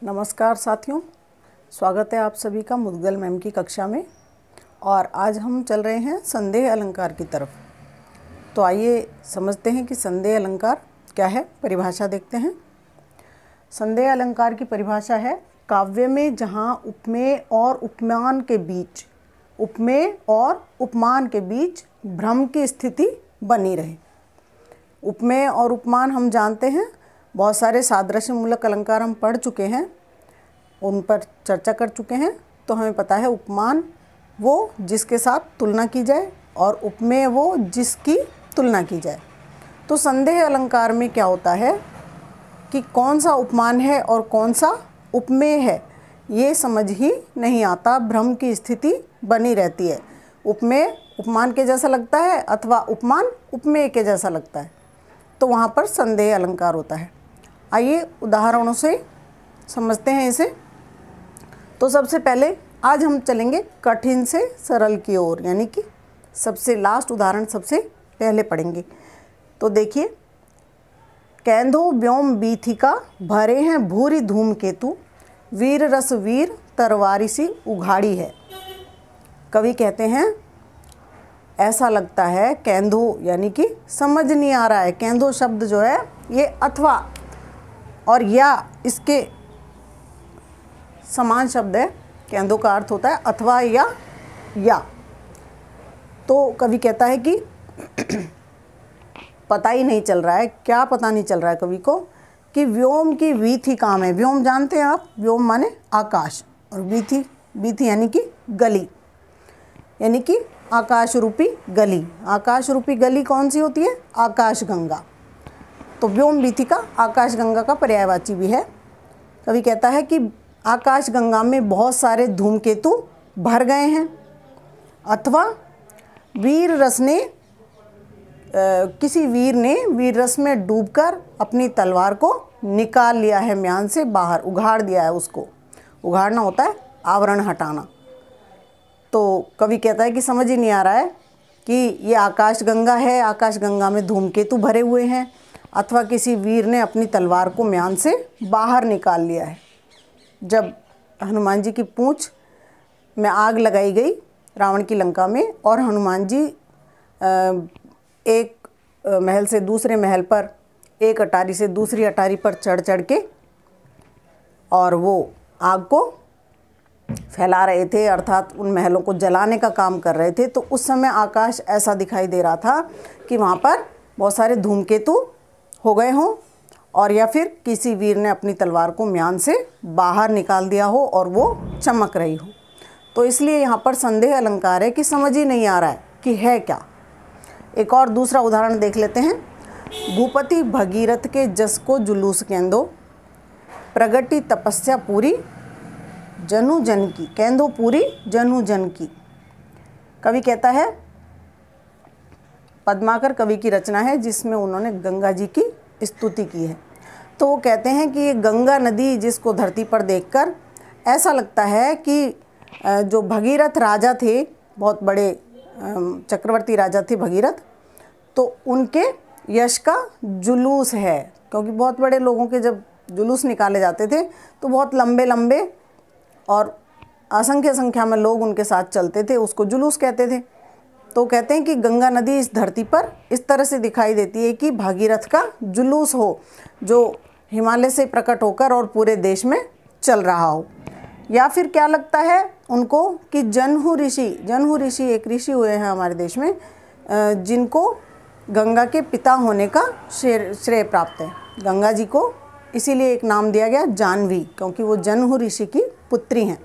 नमस्कार साथियों, स्वागत है आप सभी का मुद्गल मैम की कक्षा में। और आज हम चल रहे हैं संदेह अलंकार की तरफ। तो आइए समझते हैं कि संदेह अलंकार क्या है। परिभाषा देखते हैं। संदेह अलंकार की परिभाषा है, काव्य में जहाँ उपमेय और उपमान के बीच भ्रम की स्थिति बनी रहे। उपमेय और उपमान हम जानते हैं, बहुत सारे सादृश्य मूलक अलंकार हम पढ़ चुके हैं, उन पर चर्चा कर चुके हैं। तो हमें पता है उपमान वो जिसके साथ तुलना की जाए और उपमेय वो जिसकी तुलना की जाए। तो संदेह अलंकार में क्या होता है कि कौन सा उपमान है और कौन सा उपमेय है, ये समझ ही नहीं आता, भ्रम की स्थिति बनी रहती है। उपमेय उपमान के जैसा लगता है अथवा उपमान उपमेय के जैसा लगता है, तो वहाँ पर संदेह अलंकार होता है। आइए उदाहरणों से समझते हैं इसे। तो सबसे पहले आज हम चलेंगे कठिन से सरल की ओर, यानी कि सबसे लास्ट उदाहरण सबसे पहले पढ़ेंगे। तो देखिए, कैंधो व्योम बीथिका भरे हैं भूरी धूमकेतु, वीर रस वीर तरवारी सी उघाड़ी है। कवि कहते हैं ऐसा लगता है, कैंधो यानी कि समझ नहीं आ रहा है। कैंधो शब्द जो है ये अथवा और या इसके समान शब्द है। कैंधो का अर्थ होता है अथवा या। तो कवि कहता है कि पता ही नहीं चल रहा है। क्या पता नहीं चल रहा है कवि को कि व्योम की वीथी काम है। व्योम जानते हैं आप, व्योम माने आकाश, और वीथी यानी कि गली, यानी कि आकाश रूपी गली। आकाश रूपी गली कौन सी होती है? आकाश गंगा। तो व्योम वीथिका आकाश गंगा का पर्यायवाची भी है। कवि कहता है कि आकाश गंगा में बहुत सारे धूमकेतु भर गए हैं, अथवा वीर रस ने किसी वीर ने वीर रस में डूबकर अपनी तलवार को निकाल लिया है, म्यान से बाहर उघाड़ दिया है। उसको उघाड़ना होता है आवरण हटाना। तो कवि कहता है कि समझ ही नहीं आ रहा है कि ये आकाश गंगा है, आकाश गंगा में धूमकेतु भरे हुए हैं, अथवा किसी वीर ने अपनी तलवार को म्यान से बाहर निकाल लिया है। जब हनुमान जी की पूंछ में आग लगाई गई रावण की लंका में, और हनुमान जी एक महल से दूसरे महल पर, एक अटारी से दूसरी अटारी पर चढ़ के और वो आग को फैला रहे थे, अर्थात उन महलों को जलाने का काम कर रहे थे। तो उस समय आकाश ऐसा दिखाई दे रहा था कि वहाँ पर बहुत सारे धूमकेतु हो गए हों, और या फिर किसी वीर ने अपनी तलवार को म्यान से बाहर निकाल दिया हो और वो चमक रही हो। तो इसलिए यहाँ पर संदेह अलंकार है कि समझ ही नहीं आ रहा है कि है क्या। एक और दूसरा उदाहरण देख लेते हैं। भूपति भगीरथ के जस को जुलूस केंदो, प्रगति तपस्या पूरी जनु जन की। केंदो पूरी जनु जन की। कवि कहता है, पद्माकर कवि की रचना है जिसमें उन्होंने गंगा जी की स्तुति की है। तो वो कहते हैं कि ये गंगा नदी जिसको धरती पर देखकर ऐसा लगता है कि जो भगीरथ राजा थे, बहुत बड़े चक्रवर्ती राजा थे भगीरथ, तो उनके यश का जुलूस है। क्योंकि बहुत बड़े लोगों के जब जुलूस निकाले जाते थे तो बहुत लंबे लंबे और असंख्य संख्या में लोग उनके साथ चलते थे, उसको जुलूस कहते थे। तो कहते हैं कि गंगा नदी इस धरती पर इस तरह से दिखाई देती है कि भागीरथ का जुलूस हो, जो हिमालय से प्रकट होकर और पूरे देश में चल रहा हो। या फिर क्या लगता है उनको कि जनहु ऋषि एक ऋषि हुए हैं हमारे देश में, जिनको गंगा के पिता होने का श्रेय प्राप्त है। गंगा जी को इसीलिए एक नाम दिया गया जानवी, क्योंकि वो जनहु ऋषि की पुत्री हैं।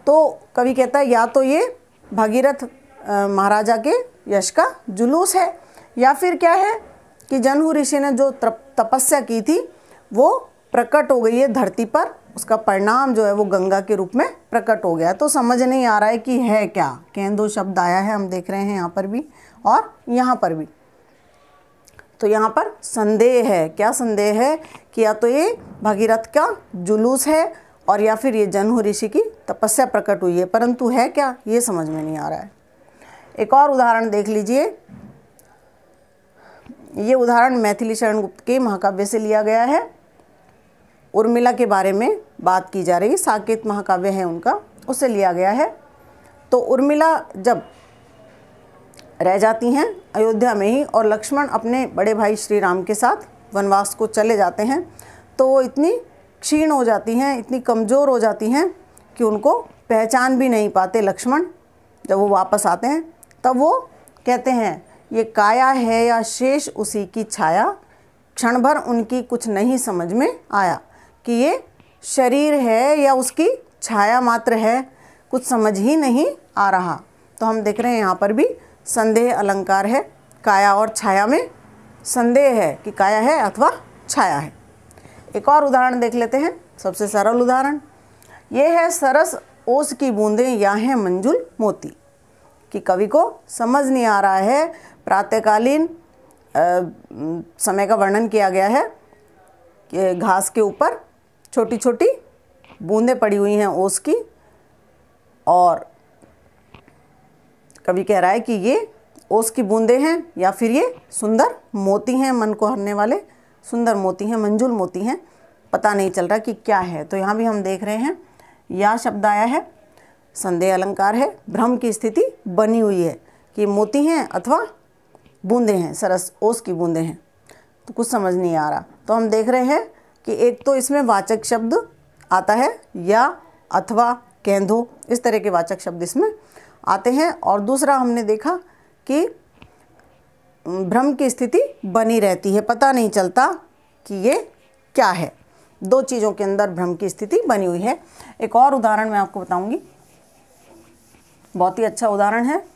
तो कवि कहता है या तो ये भागीरथ महाराजा के यश का जुलूस है, या फिर क्या है कि जनहु ऋषि ने जो तपस्या की थी वो प्रकट हो गई है धरती पर, उसका परिणाम जो है वो गंगा के रूप में प्रकट हो गया। तो समझ नहीं आ रहा है कि है क्या। केंदो शब्द आया है, हम देख रहे हैं यहाँ पर भी और यहाँ पर भी। तो यहाँ पर संदेह है। क्या संदेह है कि या तो ये भागीरथ का जुलूस है और या फिर ये जनहु ऋषि की तपस्या प्रकट हुई है, परंतु है क्या ये समझ में नहीं आ रहा है। एक और उदाहरण देख लीजिए। ये उदाहरण मैथिली शरण गुप्त के महाकाव्य से लिया गया है। उर्मिला के बारे में बात की जा रही है, साकेत महाकाव्य है उनका, उससे लिया गया है। तो उर्मिला जब रह जाती हैं अयोध्या में ही और लक्ष्मण अपने बड़े भाई श्री राम के साथ वनवास को चले जाते हैं, तो वो इतनी क्षीण हो जाती हैं, इतनी कमज़ोर हो जाती हैं कि उनको पहचान भी नहीं पाते लक्ष्मण। जब वो वापस आते हैं तब वो कहते हैं, ये काया है या शेष उसी की छाया, क्षण भर उनकी कुछ नहीं समझ में आया, कि ये शरीर है या उसकी छाया मात्र है, कुछ समझ ही नहीं आ रहा। तो हम देख रहे हैं यहाँ पर भी संदेह अलंकार है, काया और छाया में संदेह है कि काया है अथवा छाया है। एक और उदाहरण देख लेते हैं, सबसे सरल उदाहरण ये है, सरस ओस की बूंदें या हैं मंजुल मोती, कि कवि को समझ नहीं आ रहा है, प्रातःकालीन समय का वर्णन किया गया है कि घास के ऊपर छोटी छोटी बूंदें पड़ी हुई हैं ओस की, और कवि कह रहा है कि ये ओस की बूंदें हैं या फिर ये सुंदर मोती हैं, मन को हरने वाले सुंदर मोती हैं, मंजुल मोती हैं, पता नहीं चल रहा कि क्या है। तो यहाँ भी हम देख रहे हैं या शब्द आया है, संदेह अलंकार है, भ्रम की स्थिति बनी हुई है कि मोती हैं अथवा बूंदें हैं, सरस ओस की बूंदें हैं, तो कुछ समझ नहीं आ रहा। तो हम देख रहे हैं कि एक तो इसमें वाचक शब्द आता है, या अथवा केंधो, इस तरह के वाचक शब्द इसमें आते हैं, और दूसरा हमने देखा कि भ्रम की स्थिति बनी रहती है, पता नहीं चलता कि ये क्या है। दो चीज़ों के अंदर भ्रम की स्थिति बनी हुई है। एक और उदाहरण मैं आपको बताऊंगी, बहुत ही अच्छा उदाहरण है।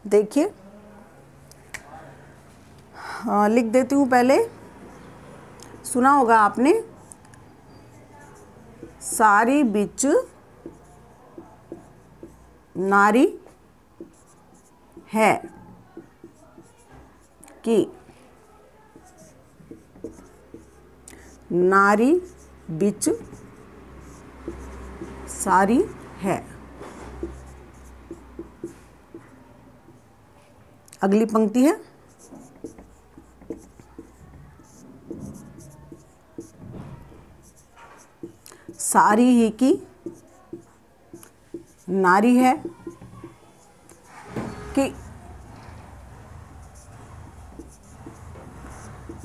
देखिए, लिख देती हूँ पहले, सुना होगा आपने, सारी बिच नारी है, कि नारी बिच सारी है। अगली पंक्ति है, सारी ही की नारी है, कि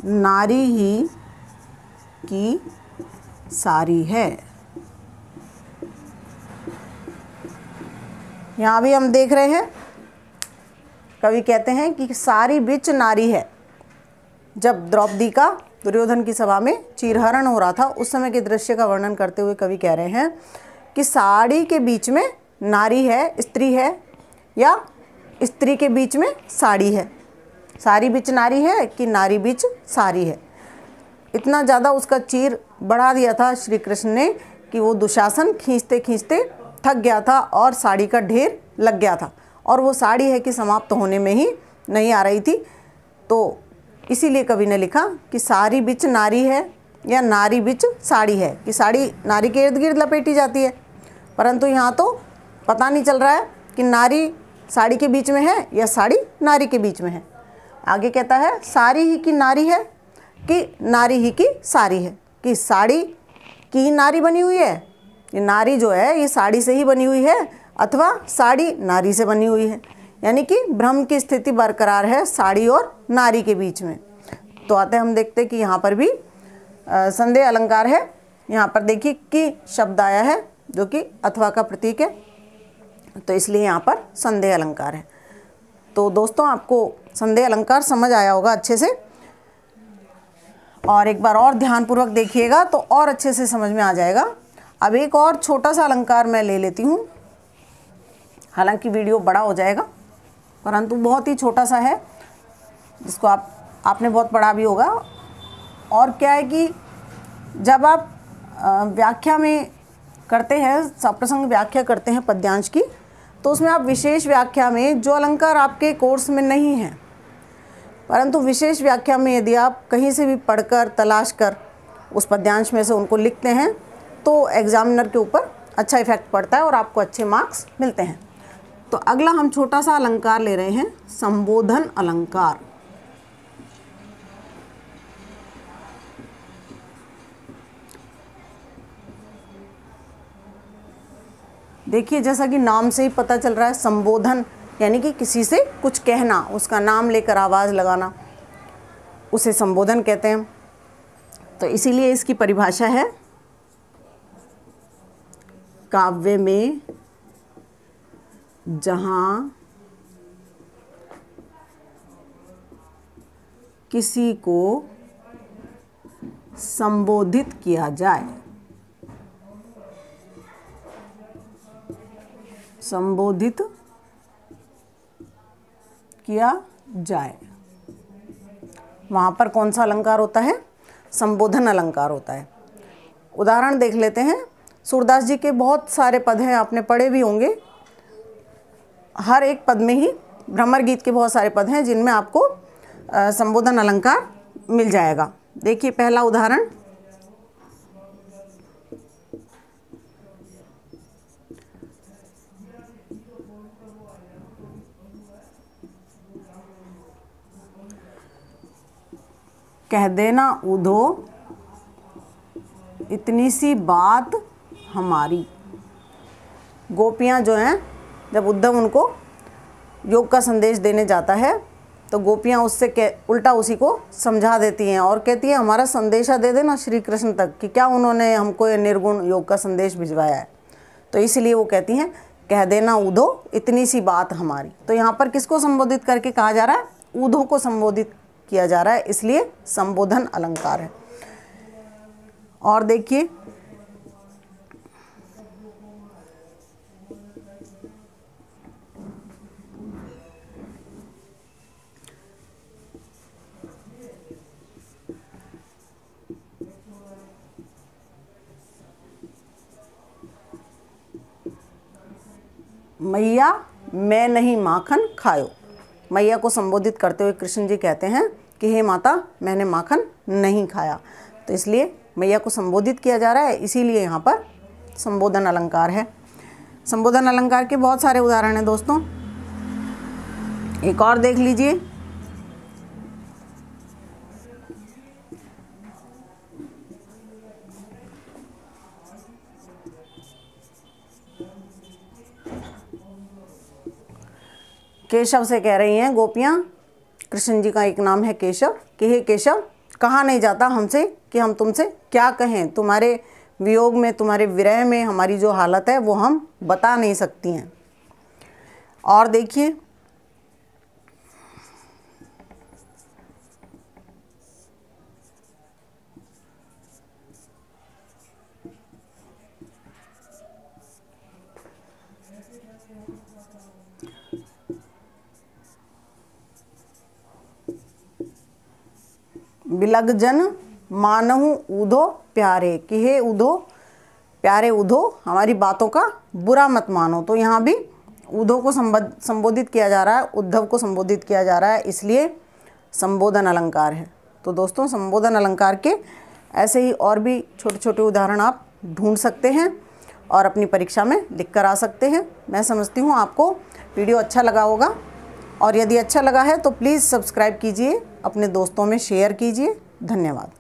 नारी ही की सारी है। यहाँ भी हम देख रहे हैं, कवि कहते हैं कि सारी बिच नारी है। जब द्रौपदी का दुर्योधन की सभा में चीरहरण हो रहा था, उस समय के दृश्य का वर्णन करते हुए कवि कह रहे हैं कि साड़ी के बीच में नारी है, स्त्री है, या स्त्री के बीच में साड़ी है। सारी बिच नारी है कि नारी बिच सारी है। इतना ज़्यादा उसका चीर बढ़ा दिया था श्री कृष्ण ने कि वो दुशासन खींचते खींचते थक गया था और साड़ी का ढेर लग गया था, और वो साड़ी है कि समाप्त होने में ही नहीं आ रही थी। तो इसीलिए कवि ने लिखा कि सारी बिच नारी है या नारी बिच साड़ी है, कि साड़ी नारी के इर्द गिर्द लपेटी जाती है, परंतु यहाँ तो पता नहीं चल रहा है कि नारी साड़ी के बीच में है या साड़ी नारी के बीच में है। आगे कहता है, सारी ही की नारी है कि नारी ही की सारी है, कि साड़ी की ही नारी बनी हुई है, ये नारी जो है ये साड़ी से ही बनी हुई है, अथवा साड़ी नारी से बनी हुई है, यानी कि भ्रम की स्थिति बरकरार है साड़ी और नारी के बीच में। तो आते हम देखते हैं कि यहाँ पर भी संदेह अलंकार है। यहाँ पर देखिए कि शब्द आया है जो कि अथवा का प्रतीक है, तो इसलिए यहाँ पर संदेह अलंकार है। तो दोस्तों, आपको संदेह अलंकार समझ आया होगा अच्छे से, और एक बार और ध्यानपूर्वक देखिएगा तो और अच्छे से समझ में आ जाएगा। अब एक और छोटा सा अलंकार मैं ले लेती हूँ, हालांकि वीडियो बड़ा हो जाएगा परंतु बहुत ही छोटा सा है, जिसको आपने बहुत पढ़ा भी होगा। और क्या है कि जब आप व्याख्या में करते हैं, सप्रसंग व्याख्या करते हैं पद्यांश की, तो उसमें आप विशेष व्याख्या में जो अलंकार आपके कोर्स में नहीं हैं, परंतु विशेष व्याख्या में यदि आप कहीं से भी पढ़कर तलाश कर उस पद्यांश में से उनको लिखते हैं तो एग्जामिनर के ऊपर अच्छा इफेक्ट पड़ता है और आपको अच्छे मार्क्स मिलते हैं। तो अगला हम छोटा सा अलंकार ले रहे हैं, संबोधन अलंकार। देखिए जैसा कि नाम से ही पता चल रहा है, संबोधन यानी कि किसी से कुछ कहना, उसका नाम लेकर आवाज़ लगाना, उसे संबोधन कहते हैं। तो इसीलिए इसकी परिभाषा है, काव्य में जहाँ किसी को संबोधित किया जाए, संबोधित किया जाए, वहाँ पर कौन सा अलंकार होता है? संबोधन अलंकार होता है। उदाहरण देख लेते हैं। सूरदास जी के बहुत सारे पद हैं, आपने पढ़े भी होंगे। हर एक पद में ही, भ्रमर गीत के बहुत सारे पद हैं जिनमें आपको संबोधन अलंकार मिल जाएगा। देखिए पहला उदाहरण, कह देना उधो इतनी सी बात हमारी। गोपियाँ जो हैं, जब उद्धव उनको योग का संदेश देने जाता है तो गोपियाँ उससे उल्टा उसी को समझा देती हैं और कहती हैं हमारा संदेशा दे देना श्री कृष्ण तक कि क्या उन्होंने हमको ये निर्गुण योग का संदेश भिजवाया है। तो इसलिए वो कहती हैं कह देना उधो इतनी सी बात हमारी। तो यहाँ पर किसको संबोधित करके कहा जा रहा है? उधो को संबोधित किया जा रहा है, इसलिए संबोधन अलंकार है। और देखिए मैया मैं नहीं माखन खायो। मैया को संबोधित करते हुए कृष्ण जी कहते हैं कि हे माता मैंने माखन नहीं खाया। तो इसलिए मैया को संबोधित किया जा रहा है, इसीलिए यहाँ पर संबोधन अलंकार है। संबोधन अलंकार के बहुत सारे उदाहरण हैं दोस्तों। एक और देख लीजिए, केशव से कह रही हैं गोपियाँ, कृष्ण जी का एक नाम है केशव, कि हे केशव कहा नहीं जाता हमसे कि हम तुमसे क्या कहें, तुम्हारे वियोग में, तुम्हारे विरह में हमारी जो हालत है वो हम बता नहीं सकती हैं। और देखिए बिलग जन मानहु उधो प्यारे, कि हे उधो, प्यारे उधो हमारी बातों का बुरा मत मानो। तो यहाँ भी उधो को संबोधित किया जा रहा है, उद्धव को संबोधित किया जा रहा है, इसलिए संबोधन अलंकार है। तो दोस्तों संबोधन अलंकार के ऐसे ही और भी छोटे छोटे उदाहरण आप ढूंढ सकते हैं और अपनी परीक्षा में लिख कर आ सकते हैं। मैं समझती हूँ आपको वीडियो अच्छा लगा होगा, और यदि अच्छा लगा है तो प्लीज़ सब्सक्राइब कीजिए, अपने दोस्तों में शेयर कीजिए। धन्यवाद।